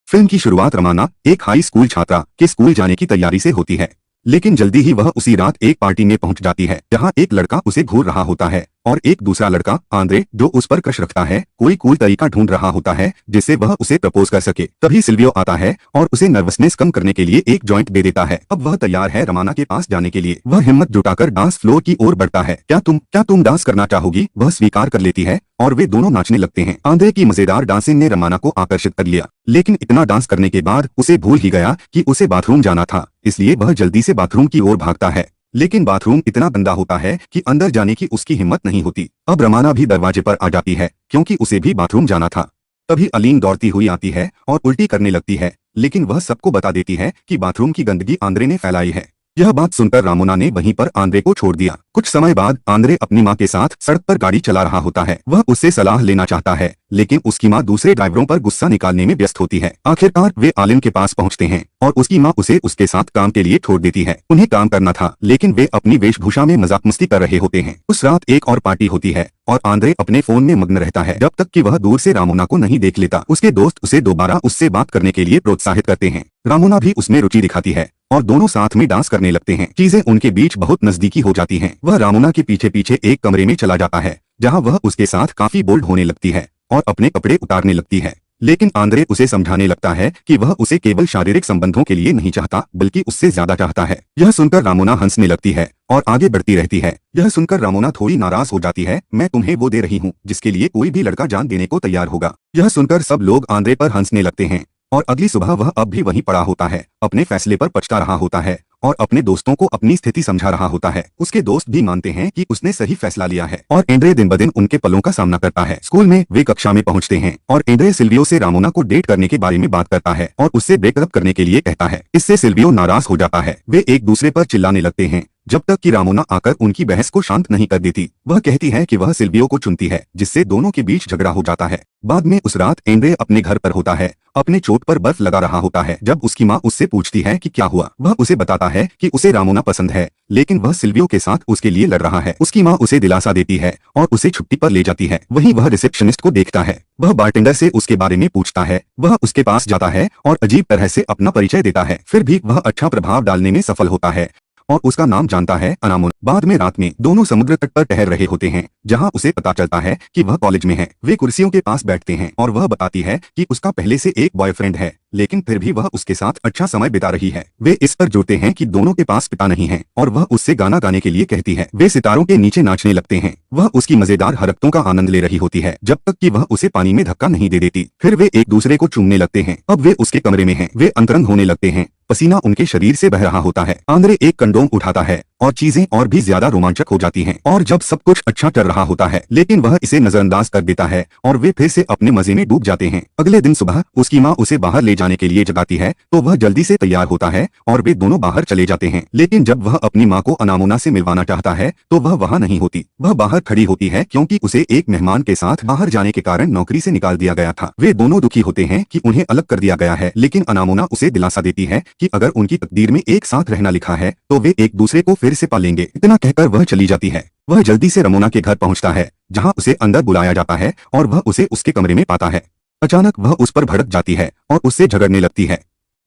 Film की शुरुआत रमाना एक हाई स्कूल छात्रा के स्कूल जाने की तैयारी से होती है, लेकिन जल्दी ही वह उसी रात एक पार्टी में पहुंच जाती है जहां एक लड़का उसे घूर रहा होता है और एक दूसरा लड़का आंद्रे जो उस पर क्रश रखता है कोई कूल तरीका ढूंढ रहा होता है जिससे वह उसे प्रपोज कर सके। तभी सिल्वियो आता है और उसे नर्वसनेस कम करने के लिए एक जॉइंट दे देता है। अब वह तैयार है रमाना के पास जाने के लिए। वह हिम्मत जुटाकर डांस फ्लोर की ओर बढ़ता है। क्या तुम डांस करना चाहोगी? वह स्वीकार कर लेती है और वे दोनों नाचने लगते हैं। आंद्रे की मजेदार डांसिंग ने रमाना को आकर्षित कर लिया, लेकिन इतना डांस करने के बाद उसे भूल ही गया कि उसे बाथरूम जाना था, इसलिए वह जल्दी से बाथरूम की ओर भागता है। लेकिन बाथरूम इतना गंदा होता है कि अंदर जाने की उसकी हिम्मत नहीं होती। अब रमाना भी दरवाजे पर आ जाती है क्योंकि उसे भी बाथरूम जाना था। तभी अलीन दौड़ती हुई आती है और उल्टी करने लगती है, लेकिन वह सबको बता देती है कि बाथरूम की गंदगी आंद्रे ने फैलाई है। यह बात सुनकर रामोना ने वहीं पर आंद्रे को छोड़ दिया। कुछ समय बाद आंद्रे अपनी माँ के साथ सड़क पर गाड़ी चला रहा होता है। वह उससे सलाह लेना चाहता है, लेकिन उसकी माँ दूसरे ड्राइवरों पर गुस्सा निकालने में व्यस्त होती है। आखिरकार वे आलिन के पास पहुंचते हैं और उसकी माँ उसे उसके साथ काम के लिए छोड़ देती है। उन्हें काम करना था, लेकिन वे अपनी वेशभूषा में मजाक मस्ती कर रहे होते हैं। उस रात एक और पार्टी होती है और आंद्रे अपने फोन में मग्न रहता है जब तक कि वह दूर से रामोना को नहीं देख लेता। उसके दोस्त उसे दोबारा उससे बात करने के लिए प्रोत्साहित करते हैं। रामोना भी उसमें रुचि दिखाती है और दोनों साथ में डांस करने लगते हैं। चीजें उनके बीच बहुत नजदीकी हो जाती हैं। वह रामोना के पीछे पीछे एक कमरे में चला जाता है जहां वह उसके साथ काफी बोल्ड होने लगती है और अपने कपड़े उतारने लगती है। लेकिन आंद्रे उसे समझाने लगता है कि वह उसे केवल शारीरिक संबंधों के लिए नहीं चाहता, बल्कि उससे ज्यादा चाहता है। यह सुनकर रामोना हंसने लगती है और आगे बढ़ती रहती है। यह सुनकर रामोना थोड़ी नाराज हो जाती है। मैं तुम्हें वो दे रही हूँ जिसके लिए कोई भी लड़का जान देने को तैयार होगा। यह सुनकर सब लोग आंद्रे पर हंसने लगते हैं और अगली सुबह वह अब भी वहीं पड़ा होता है, अपने फैसले पर पछता रहा होता है और अपने दोस्तों को अपनी स्थिति समझा रहा होता है। उसके दोस्त भी मानते हैं कि उसने सही फैसला लिया है और एंड्रे दिन ब दिन उनके पलों का सामना करता है। स्कूल में वे कक्षा में पहुंचते हैं और एंड्रे सिल्वियो से रामोना को डेट करने के बारे में बात करता है और उससे ब्रेकअप करने के लिए कहता है। इससे सिल्वियो नाराज हो जाता है। वे एक दूसरे पर चिल्लाने लगते हैं जब तक कि रामोना आकर उनकी बहस को शांत नहीं कर देती। वह कहती है कि वह सिल्वियो को चुनती है, जिससे दोनों के बीच झगड़ा हो जाता है। बाद में उस रात एंड्रे अपने घर पर होता है, अपने चोट पर बर्फ लगा रहा होता है। जब उसकी माँ उससे पूछती है कि क्या हुआ, वह उसे बताता है कि उसे रामोना पसंद है, लेकिन वह सिल्वियो के साथ उसके लिए लड़ रहा है। उसकी माँ उसे दिलासा देती है और उसे छुट्टी पर ले जाती है। वहीं वह रिसेप्शनिस्ट को देखता है। वह बारटेंडर से उसके बारे में पूछता है। वह उसके पास जाता है और अजीब तरह से अपना परिचय देता है। फिर भी वह अच्छा प्रभाव डालने में सफल होता है और उसका नाम जानता है अनामुन। बाद में रात में दोनों समुद्र तट पर टहल रहे होते हैं जहां उसे पता चलता है कि वह कॉलेज में है। वे कुर्सियों के पास बैठते हैं और वह बताती है कि उसका पहले से एक बॉयफ्रेंड है, लेकिन फिर भी वह उसके साथ अच्छा समय बिता रही है। वे इस पर जोड़ते हैं कि दोनों के पास पिता नहीं है और वह उससे गाना गाने के लिए कहती है। वे सितारों के नीचे नाचने लगते हैं। वह उसकी मजेदार हरकतों का आनंद ले रही होती है जब तक कि वह उसे पानी में धक्का नहीं दे देती। फिर वे एक दूसरे को चूमने लगते हैं। अब वे उसके कमरे में हैं। वे अंतरंग होने लगते हैं। पसीना उनके शरीर से बह रहा होता है। आंद्रे एक कंडोम उठाता है और चीजें और भी ज्यादा रोमांचक हो जाती हैं। और जब सब कुछ अच्छा चल रहा होता है, लेकिन वह इसे नजरअंदाज कर देता है और वे फिर से अपने मजे में डूब जाते हैं। अगले दिन सुबह उसकी माँ उसे बाहर ले जाने के लिए जगाती है तो वह जल्दी से तैयार होता है और वे दोनों बाहर चले जाते हैं। लेकिन जब वह अपनी माँ को अनामुना से मिलवाना चाहता है तो वह वहाँ नहीं होती। वह बाहर खड़ी होती है क्योंकि उसे एक मेहमान के साथ बाहर जाने के कारण नौकरी से निकाल दिया गया था। वे दोनों दुखी होते हैं कि उन्हें अलग कर दिया गया है, लेकिन अनामुना उसे दिलासा देती है कि अगर उनकी तकदीर में एक साथ रहना लिखा है तो वे एक दूसरे को फिर से पालेंगे। इतना कहकर वह चली जाती है। वह जल्दी से रमोना के घर पहुंचता है जहां उसे अंदर बुलाया जाता है और वह उसे उसके कमरे में पाता है। अचानक वह उस पर भड़क जाती है और उससे झगड़ने लगती है।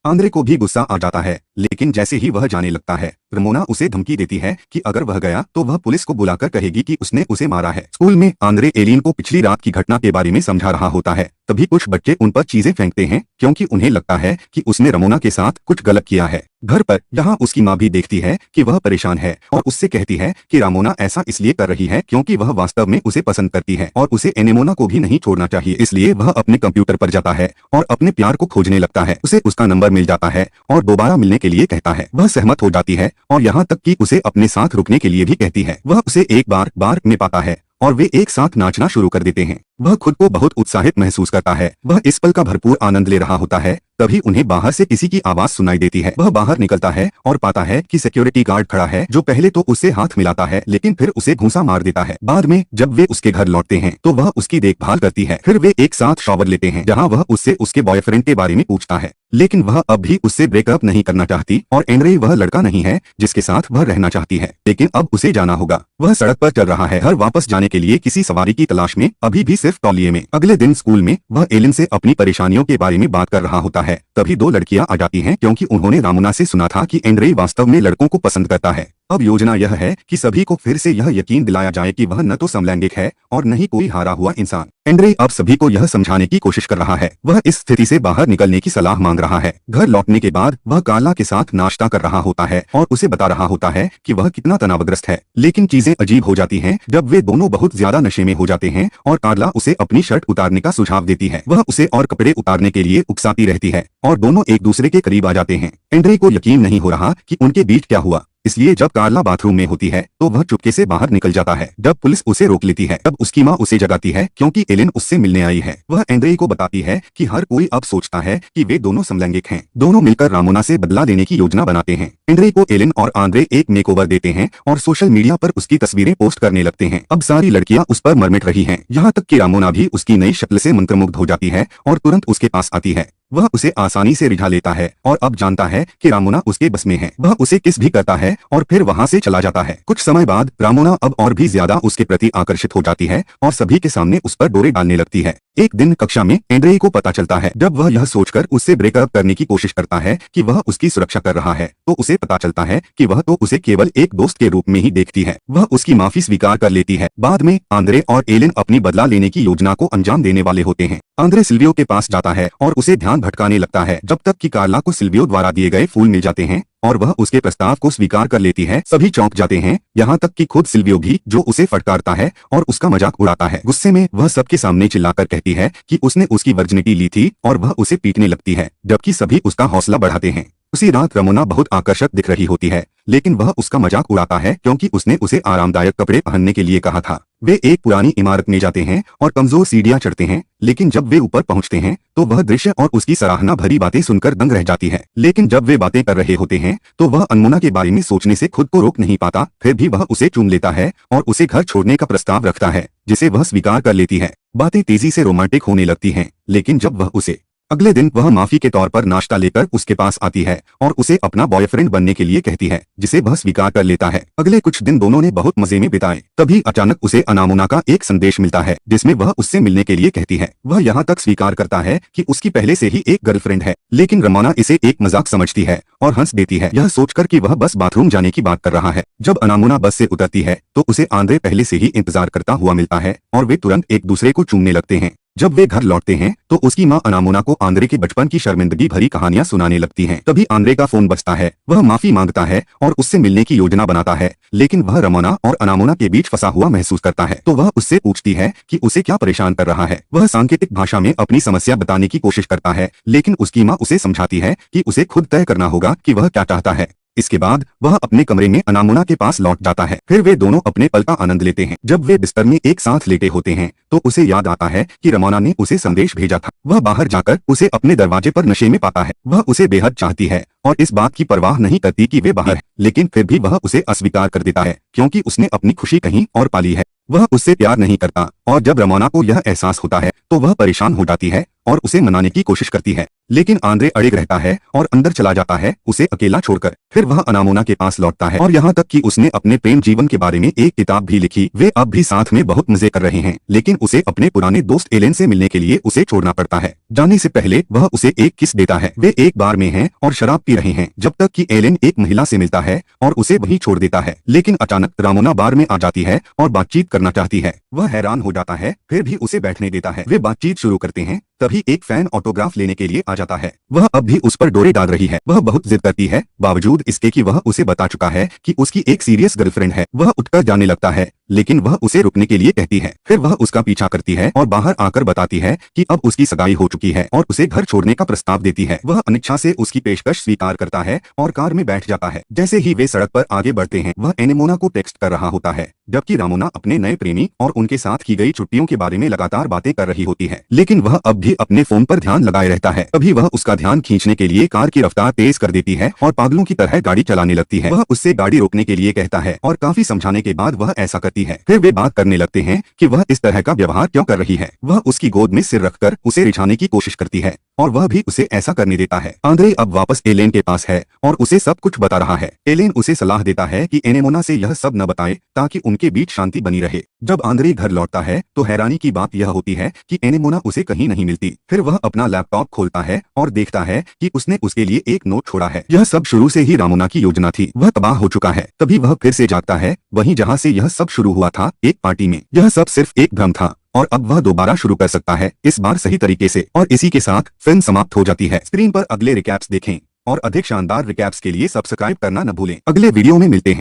आंद्रे को भी गुस्सा आ जाता है, लेकिन जैसे ही वह जाने लगता है रमोना उसे धमकी देती है कि अगर वह गया तो वह पुलिस को बुलाकर कहेगी कि उसने उसे मारा है। स्कूल में आंद्रे एलिन को पिछली रात की घटना के बारे में समझा रहा होता है। तभी कुछ बच्चे उन पर चीजें फेंकते हैं क्योंकि उन्हें लगता है कि उसने रमोना के साथ कुछ गलत किया है। घर पर जहां उसकी माँ भी देखती है कि वह परेशान है और उससे कहती है कि रामोना ऐसा इसलिए कर रही है क्योंकि वह वास्तव में उसे पसंद करती है और उसे एनेमोना को भी नहीं छोड़ना चाहिए। इसलिए वह अपने कंप्यूटर पर जाता है और अपने प्यार को खोजने लगता है। उसे उसका नंबर मिल जाता है और दोबारा मिलने के लिए कहता है। वह सहमत हो जाती है और यहाँ तक कि उसे अपने साथ रुकने के लिए भी कहती है। वह उसे एक बार में पाता है और वे एक साथ नाचना शुरू कर देते हैं। वह खुद को बहुत उत्साहित महसूस करता है। वह इस पल का भरपूर आनंद ले रहा होता है। तभी उन्हें बाहर से किसी की आवाज सुनाई देती है। वह बाहर निकलता है और पाता है कि सिक्योरिटी गार्ड खड़ा है, जो पहले तो उससे हाथ मिलाता है लेकिन फिर उसे घूंसा मार देता है। बाद में जब वे उसके घर लौटते हैं तो वह उसकी देखभाल करती है। फिर वे एक साथ शॉवर लेते हैं जहाँ वह उससे उसके बॉयफ्रेंड के बारे में पूछता है, लेकिन वह अब भी उससे ब्रेकअप नहीं करना चाहती और एंड्रे वह लड़का नहीं है जिसके साथ वह रहना चाहती है। लेकिन अब उसे जाना होगा। वह सड़क पर चल रहा है, घर वापस जाने के लिए किसी सवारी की तलाश में, अभी भी सिर्फ सिर्फ तौलिए में। अगले दिन स्कूल में वह एलिन से अपनी परेशानियों के बारे में बात कर रहा होता है। तभी दो लड़कियां आ जाती हैं क्योंकि उन्होंने रामोना से सुना था कि एंड्रे वास्तव में लड़कों को पसंद करता है। अब योजना यह है कि सभी को फिर से यह यकीन दिलाया जाए कि वह न तो समलैंगिक है और न ही कोई हारा हुआ इंसान। एंड्रे अब सभी को यह समझाने की कोशिश कर रहा है। वह इस स्थिति से बाहर निकलने की सलाह मांग रहा है। घर लौटने के बाद वह कार्ला के साथ नाश्ता कर रहा होता है और उसे बता रहा होता है कि वह कितना तनावग्रस्त है। लेकिन चीजें अजीब हो जाती हैं जब वे दोनों बहुत ज्यादा नशे में हो जाते हैं और कार्ला उसे अपनी शर्ट उतारने का सुझाव देती है। वह उसे और कपड़े उतारने के लिए उकसाती रहती है और दोनों एक दूसरे के करीब आ जाते हैं। एंड्रे को यकीन नहीं हो रहा कि उनके बीच क्या हुआ, इसलिए जब कार्ला बाथरूम में होती है तो वह चुपके से बाहर निकल जाता है। जब पुलिस उसे रोक लेती है तब उसकी माँ उसे जगाती है क्योंकि एलिन उससे मिलने आई है। वह एंड्रे को बताती है कि हर कोई अब सोचता है कि वे दोनों समलैंगिक हैं। दोनों मिलकर रामोना से बदला लेने की योजना बनाते हैं। एंड्रे को एलिन और आंद्रे एक मेकओवर देते हैं और सोशल मीडिया पर उसकी तस्वीरें पोस्ट करने लगते हैं। अब सारी लड़कियां उस पर मरमिट रही हैं, यहाँ तक कि रामोना भी उसकी नई शक्ल से मंत्रमुग्ध हो जाती है और तुरंत उसके पास आती है। वह उसे आसानी से रिझा लेता है और अब जानता है कि रामोना उसके बस में है। वह उसे किस भी करता है और फिर वहां से चला जाता है। कुछ समय बाद रामोना अब और भी ज्यादा उसके प्रति आकर्षित हो जाती है और सभी के सामने उस पर डोरे डालने लगती है। एक दिन कक्षा में एंड्रे को पता चलता है। जब वह यह सोचकर उससे ब्रेकअप करने की कोशिश करता है कि वह उसकी सुरक्षा कर रहा है तो उसे पता चलता है कि वह तो उसे केवल एक दोस्त के रूप में ही देखती है। वह उसकी माफी स्वीकार कर लेती है। बाद में आंद्रे और एलिन अपनी बदला लेने की योजना को अंजाम देने वाले होते हैं। आंद्रे सिल्वियो के पास जाता है और उसे ध्यान भटकाने लगता है जब तक कि कार्ला को सिल्वियो द्वारा दिए गए फूल मिल जाते हैं और वह उसके प्रस्ताव को स्वीकार कर लेती है। सभी चौंक जाते हैं, यहाँ तक कि खुद सिल्वियो भी, जो उसे फटकारता है और उसका मजाक उड़ाता है। गुस्से में वह सबके सामने चिल्लाकर कहती है कि उसने उसकी वर्जिनिटी ली थी और वह उसे पीटने लगती है, जबकि सभी उसका हौसला बढ़ाते हैं। उसी रात रामोना बहुत आकर्षक दिख रही होती है, लेकिन वह उसका मजाक उड़ाता है क्योंकि उसने उसे आरामदायक कपड़े पहनने के लिए कहा था। वे एक पुरानी इमारत में जाते हैं और कमजोर सीढ़ियां चढ़ते हैं, लेकिन जब वे ऊपर पहुंचते हैं तो वह दृश्य और उसकी सराहना भरी बातें सुनकर दंग रह जाती है। लेकिन जब वे बातें कर रहे होते हैं तो वह अनमोना के बारे में सोचने से खुद को रोक नहीं पाता। फिर भी वह उसे चूम लेता है और उसे घर छोड़ने का प्रस्ताव रखता है, जिसे वह स्वीकार कर लेती है। बातें तेजी से रोमांटिक होने लगती हैं, लेकिन जब वह उसे अगले दिन वह माफी के तौर पर नाश्ता लेकर उसके पास आती है और उसे अपना बॉयफ्रेंड बनने के लिए कहती है, जिसे वह स्वीकार कर लेता है। अगले कुछ दिन दोनों ने बहुत मजे में बिताए। तभी अचानक उसे अनामोना का एक संदेश मिलता है जिसमें वह उससे मिलने के लिए कहती है। वह यहाँ तक स्वीकार करता है कि उसकी पहले से ही एक गर्लफ्रेंड है, लेकिन रामोना इसे एक मजाक समझती है और हंस देती है, यह सोचकर कि वह बस बाथरूम जाने की बात कर रहा है। जब अनामोना बस से उतरती है तो उसे आंद्रे पहले से ही इंतजार करता हुआ मिलता है और वे तुरंत एक दूसरे को चूमने लगते हैं। जब वे घर लौटते हैं तो उसकी माँ अनामोना को आंद्रे के बचपन की शर्मिंदगी भरी कहानियां सुनाने लगती हैं। तभी आंद्रे का फोन बजता है। वह माफी मांगता है और उससे मिलने की योजना बनाता है, लेकिन वह रामोना और अनामोना के बीच फंसा हुआ महसूस करता है। तो वह उससे पूछती है कि उसे क्या परेशान कर रहा है। वह सांकेतिक भाषा में अपनी समस्या बताने की कोशिश करता है, लेकिन उसकी माँ उसे समझाती है कि उसे खुद तय करना होगा कि वह क्या चाहता है। इसके बाद वह अपने कमरे में अनामोना के पास लौट जाता है। फिर वे दोनों अपने पल का आनंद लेते हैं। जब वे बिस्तर में एक साथ लेटे होते हैं तो उसे याद आता है कि रामोना ने उसे संदेश भेजा था। वह बाहर जाकर उसे अपने दरवाजे पर नशे में पाता है। वह उसे बेहद चाहती है और इस बात की परवाह नहीं करती कि वे बाहर है, लेकिन फिर भी वह उसे अस्वीकार कर देता है क्योंकि उसने अपनी खुशी कहीं और पाली है। वह उससे प्यार नहीं करता और जब रामोना को यह एहसास होता है तो वह परेशान हो जाती है और उसे मनाने की कोशिश करती है, लेकिन आंद्रे अड़िग रहता है और अंदर चला जाता है उसे अकेला छोड़कर। फिर वह अनामोना के पास लौटता है और यहाँ तक कि उसने अपने प्रेम जीवन के बारे में एक किताब भी लिखी। वे अब भी साथ में बहुत मजे कर रहे हैं, लेकिन उसे अपने पुराने दोस्त एलेन से मिलने के लिए उसे छोड़ना पड़ता है। जाने से पहले वह उसे एक किस देता है। वे एक बार में हैं और शराब पी रहे हैं जब तक कि एलेन एक महिला से मिलता है और उसे वहीं छोड़ देता है। लेकिन अचानक रामोना बार में आ जाती है और बातचीत करना चाहती है। वह हैरान हो जाता है, फिर भी उसे बैठने देता है। वे बातचीत शुरू करते हैं, तभी एक फैन ऑटोग्राफ लेने के लिए आ जाता है। वह अब भी उस पर डोरे डाल रही है। वह बहुत जिद करती है, बावजूद इसके कि वह उसे बता चुका है कि उसकी एक सीरियस गर्लफ्रेंड है। वह उठकर जाने लगता है, लेकिन वह उसे रुकने के लिए कहती है। फिर वह उसका पीछा करती है और बाहर आकर बताती है कि अब उसकी सगाई हो चुकी है और उसे घर छोड़ने का प्रस्ताव देती है। वह अनिच्छा से उसकी पेशकश स्वीकार करता है और कार में बैठ जाता है। जैसे ही वे सड़क पर आगे बढ़ते हैं, वह एनेमोना को टेक्स्ट कर रहा होता है, जबकि रामोना अपने नए प्रेमी और उनके साथ की गई छुट्टियों के बारे में लगातार बातें कर रही होती है। लेकिन वह अब भी अपने फोन पर ध्यान लगाए रहता है। तभी वह उसका ध्यान खींचने के लिए कार की रफ्तार तेज कर देती है और पागलों की तरह गाड़ी चलाने लगती है। वह उससे गाड़ी रोकने के लिए कहता है और काफी समझाने के बाद वह ऐसा करती है। फिर वे बात करने लगते हैं कि वह इस तरह का व्यवहार क्यों कर रही है। वह उसकी गोद में सिर रखकर उसे रिझाने की कोशिश करती है और वह भी उसे ऐसा करने देता है। आंद्रे अब वापस एलेन के पास है और उसे सब कुछ बता रहा है। एलेन उसे सलाह देता है कि एनेमोना से यह सब न बताए ताकि उनके बीच शांति बनी रहे। जब आंद्रे घर लौटता है तो हैरानी की बात यह होती है कि एनेमोना उसे कहीं नहीं मिलती। फिर वह अपना लैपटॉप खोलता है और देखता है कि उसने उसके लिए एक नोट छोड़ा है। यह सब शुरू से ही रामोना की योजना थी। वह तबाह हो चुका है। तभी वह फिर से जागता है, वहीं जहाँ से यह सब शुरू हुआ था, एक पार्टी में। यह सब सिर्फ एक भ्रम था और अब वह दोबारा शुरू कर सकता है, इस बार सही तरीके से। और इसी के साथ फिल्म समाप्त हो जाती है। स्क्रीन पर अगले रिकैप्स देखें और अधिक शानदार रिकैप्स के लिए सब्सक्राइब करना न भूलें। अगले वीडियो में मिलते हैं।